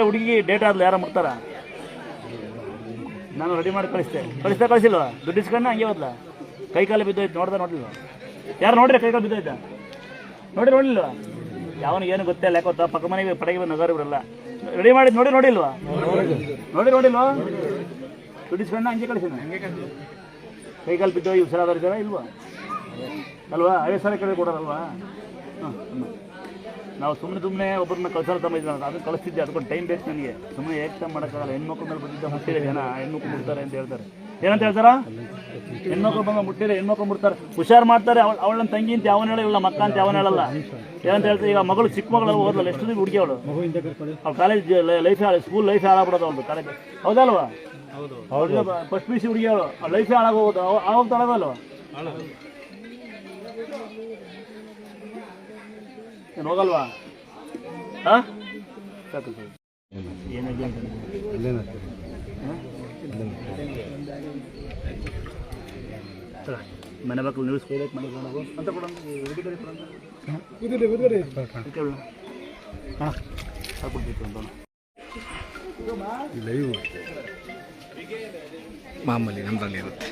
ಹುಡುಗಿ ಡೇಟ್ ಆದ್ಲು ಯಾರ ಮುಟ್ತಾರ? ನಾನು ರೆಡಿ ಮಾಡಿ ಕಳಿಸಿಲ್ವಾ? ದುಡ್ಡು ಇಸ್ಕೊಂಡು ಹಂಗೆ ಹೋದ್ಲ, ಕೈ ಕಾಲು ಬಿದ್ದೋಯ್ತು. ನೋಡಿಲ್ವ? ಯಾರು ನೋಡ್ರಿ ಕೈ ಕಾಲು ಬಿದ್ದೋಯ್ತಾ? ನೋಡಿಲ್ವಾ? ಯಾವನಿಗೆ ಏನು ಗೊತ್ತಿಲ್ಲ, ಯಾಕೆ ಗೊತ್ತಾ? ಪಕ್ಕ ಮನೆಗೆ ಪಡೆಗೆ ಬಂದು ನಗರ ಇವರೆಲ್ಲ ರೆಡಿ ಮಾಡಿದ್ದು ನೋಡಿಲ್ವಾ? ದುಡ್ಡು ಇಸ್ಕೊಂಡು ಹಂಗೆ ಕಳಿಸಿದ, ಕೈ ಕಾಲು ಬಿದ್ದೋಗಿ ಉಸಿರಾದವ್ರು ಜನ ಇಲ್ವಾ? ಅಲ್ವಾ? 5 ಸಾವಿರ ಕೇಳಿ ಕೊಡೋರಲ್ವಾ? ನಾವು ಸುಮ್ಮನೆ ಒಬ್ಬರನ್ನ ಕಳ್ಸೋಣ ತಮ್ಮ ಅದನ್ನು ಕಳಿಸ್ತಿದ್ದೆ. ಅದಕ್ಕೊಂದು ಟೈಮ್ ಬೇಕು ನನಗೆ. ಸುಮ್ಮನೆ ಏಕ್ತಮ್ ಮಾಡೋಕ್ಕಾಗಲ್ಲ. ಹೆಣ್ಮಕ್ಳ ಮೇಲೆ ಬಂದಿದ್ದ ಮುಟ್ಟಿದೆ ಜನ, ಹೆಣ್ಮಕ್ಳು ಮುಟ್ತಾರೆ ಅಂತ ಹೇಳ್ತಾರೆ. ಏನಂತ ಹೇಳ್ತಾರ? ಹೆಣ್ಮಕ್ಳು ಬಂದು ಮುಟ್ಟಿದೆ, ಹೆಣ್ಮಕ್ಳು ಮುಟ್ತಾರೆ, ಹುಷಾರು ಮಾಡ್ತಾರೆ. ಅವಳನ್ನ ತಂಗಿ ಅಂತ ಯಾವನ ಹೇಳ, ಇವಳ ಮಕ್ಕ ಅಂತ ಯಾವನ ಹೇಳಲ್ಲ. ಏನಂತ ಹೇಳ್ತಾರೆ? ಈಗ ಮಗಳು ಚಿಕ್ಕ ಮಗಳು ಓದಲ್ಲ, ಎಷ್ಟು ದಿನ ಹುಡುಗಿ ಅವಳು ಕಾಲೇಜ್ ಲೈಫ್ ಸ್ಕೂಲ್ ಲೈಫ್ ಹಾಳಾಗ್ಬಿಡೋದು ಅವಳು ಕಾಲೇಜ್, ಹೌದಲ್ವಾ? ಫಸ್ಟ್ PUC ಹುಡುಗಿ ಅವಳು, ಲೈಫ್ ಹಾಳಾಗೋದು ಆವಾಗ ತೊಳಗಲ್ವ? ಏನು ಹೋಗಲ್ವಾ? ಹಾಂ ಸಾಕು ಸರ್. ಏನಾಗಿ ಮನೆ ಮಕ್ಕಳು ನ್ಯೂಸ್ ಹೈಲೈಟ್ ಮಾಡಿಕೊಂಡು ಅಂತ ಕೊಡ ಮಾಮೂಲಿ ನಮ್ಮಲ್ಲಿ ಇರುತ್ತೆ.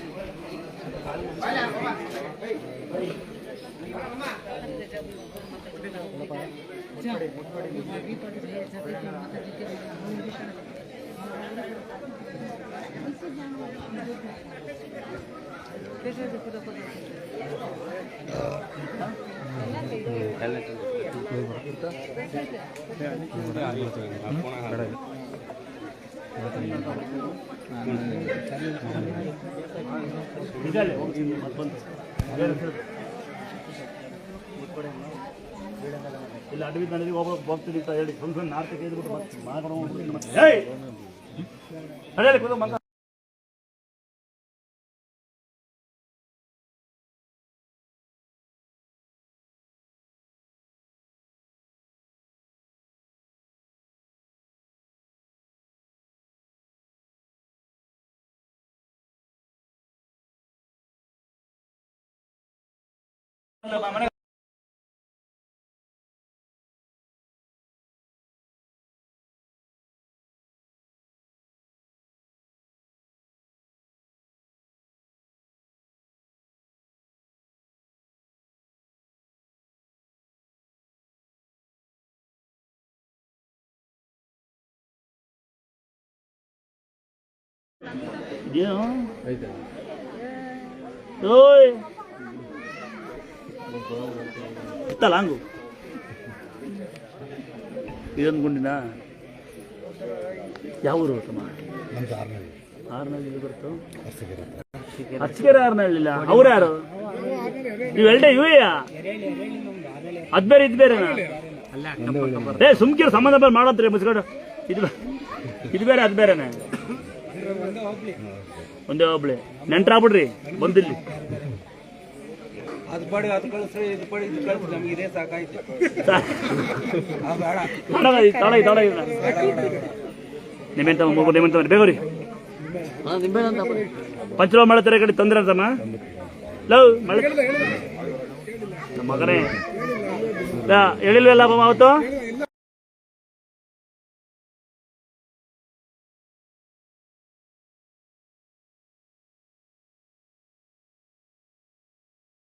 ಇಲ್ಲ ಅಡವಿ ನನಗೆ ಹೋಗ್ತೀನಿ ಅಂತ ಹೇಳಿ ಸುಮ್ಮನೆ ನಾಲ್ಕು ಕೇಳ್ಬಿಟ್ಟು ಮಾಡ್ಕೊಂಡು ಮಗ ಏನು ಓಯ್ ಇತ್ತಲ್ಲ ಹಂಗು ಇದೊಂದು ಗುಂಡಿನ ಯಾವ ಊರು ತಮ್ಮ? ಆರ್ನಹಳ್ಳಿ ಬರ್ತು. ಅರ್ಚಿಕೆರೆ ಆರ್ನಹಳ್ಳಿಲ್ಲ. ಅವ್ರು ಯಾರು? ನೀವು ಎರಡೇ ಇವೆಯಾ? ಅದ್ ಬೇರೆ ಇದು ಬೇರೆನಾ? ಸುಮ್ಕಿರು ಸಂಬಂಧ ಬೇರೆ ಮಾಡತ್ರಿ ಮುಸ್ಕೊಂಡು. ಇದು ಬೇರೆ ಅದು ಬೇರೆನೆ. ಒಂದೇ ಒಬ್ಳೆ ನೆಂಟ್ರಾಗ್ಬಿಡ್ರಿ ಬಂದಿಲ್ಲಿ. ನಿಮ್ಮೆಂತ ಬೇಗೋರಿ ಪಂಚಲೋ ಮಾಡತ್ತಾರೆ ಕಡೆ ತೊಂದ್ರೆ ಅಂತಮ್ಮ. ಲವ್ ಮಳೆ ನಮ್ಮ ಮಗನೇ ಹೇಳಿಲ್ವಲ್ಲ ಅವತ್ತು.